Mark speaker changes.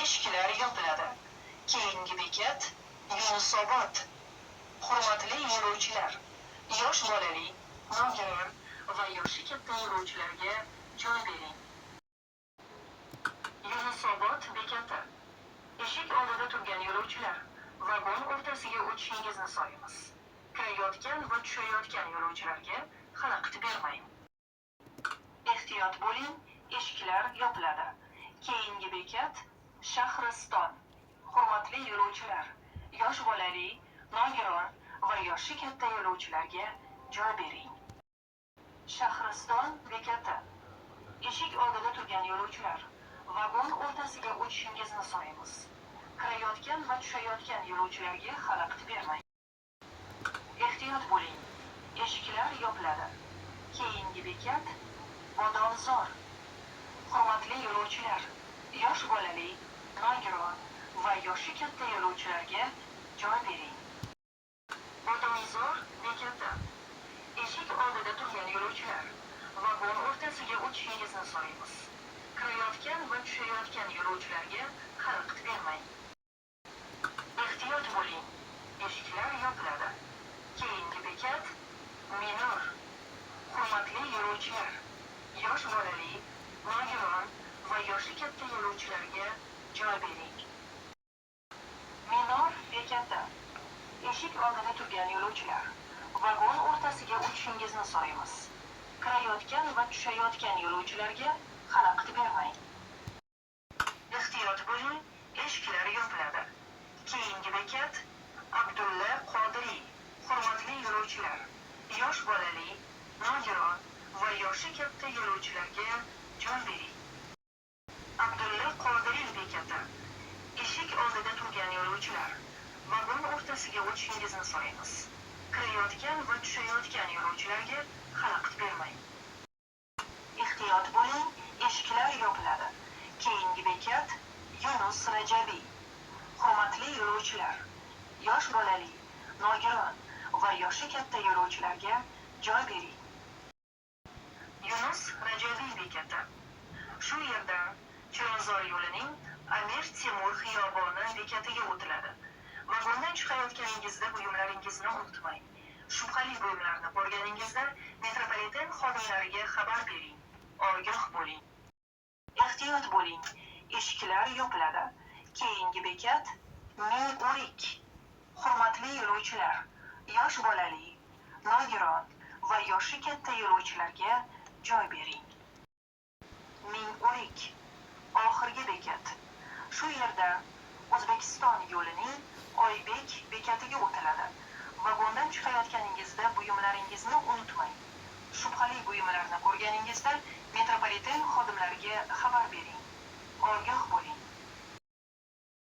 Speaker 1: eshiklar yopiladi. Keyingi bekat Yunusobod. Hurmatli yo'lovchilar, yosh bolali, nogiron va yoshi katta yo'lovchilarga joy bering. Yunusobod bekati. Eshik oldida turgan yo'lovchilar, vagon o'rtasiga o'tishingizni so'raymiz. Kirayotgan va tushayotgan yo'lovchilarga xalaqit bermang. Ehtiyot bo'ling, eshiklar yopiladi. Keyingi bekat Shahriston. Hurmatli yo'lovchilar, yosh bolali, nogiron va yoshi katta yo'lovchilarga joy bering. Shahriston bekati. Eshik oldida turgan yo'lovchilar, vagon o'rtasiga o'tishingizni so'raymiz. Kirayotgan va tushayotgan yo'lovchilarga xalaqit bermang. Ehtiyot bo'ling, eshiklar yopiladi. Keyingi bekat Bodomzor. Hurmatli yo'lovchilar, yosh bolali, nogiron va yoshi katta yo'lovchilarga joy bering. Bodomzor bekati. Eshik oldida turgan yo'lovchilar, vagon o'rtasiga o'tishingizni so'raymiz. Kirayotgan va tushayotgan yo'lovchilarga xalaqit bermang. Ehtiyot bo'ling, eshiklar yopiladi. Keyingi bekat Minor. Hurmatli yo'lovchilar, yosh bolali, nogiron va yoshi katta yo'lovchilarga joy bering. Minor bekati. Eshik oldida turgan yo'lovchilar, vagon o'rtasiga o'tishingizni so'raymiz. Kirayotgan va tushayotgan yo'lovchilarga xalaqit bermang. Ehtiyot bo'ling, eshiklar yopiladi. Keyingi bekat Abdulla Qodiriy. Hurmatli yo'lovchilar, yosh bolali, nogiron va yoshi katta yo'lovchilarga joy bering. Abdulla Qodiriy bekati. Eshik oldida turgan yo'lovchilar, vagon o'rtasiga o'tishingizni so'raymiz. Kirayotgan va tushayotgan yo'lovchilarga xalaqit bermang. Ehtiyot bo'ling, eshiklar yopiladi. Keyingi bekat Yunus Rajabiy. Hurmatli yo'lovchilar, yosh bolali, nogiron va yoshi katta yo'lovchilarga joy bering. Yunus Rajabiy bekati. Shu yerdan Chilonzor yo'lining Amir Temur xiyoboni bekatiga o'tiladi. Vagondan chiqayotganingizda buyumlaringizni unutmang. Shubhali buyumlarni ko'rganingizda metropoliten xodimlariga xabar bering. Ogoh bo'ling. Ehtiyot bo'ling, eshiklar yopiladi. Keyingi bekat Ming-O'rik. Hurmatli yo'lovchilar, yosh bolali, nogiron va yoshi katta yo'lovchilarga joy bering. Ming-O'rik. Oxirgi bekat. Shu yerda O'zbekiston yo'lining Oybek bekatiga o'tiladi. Vagondan chiqayotganingizda buyumlaringizni unutmang. Shubhali buyumlarni ko'rganingizda metropoliten xodimlariga xabar bering. Ogoh bo'ling.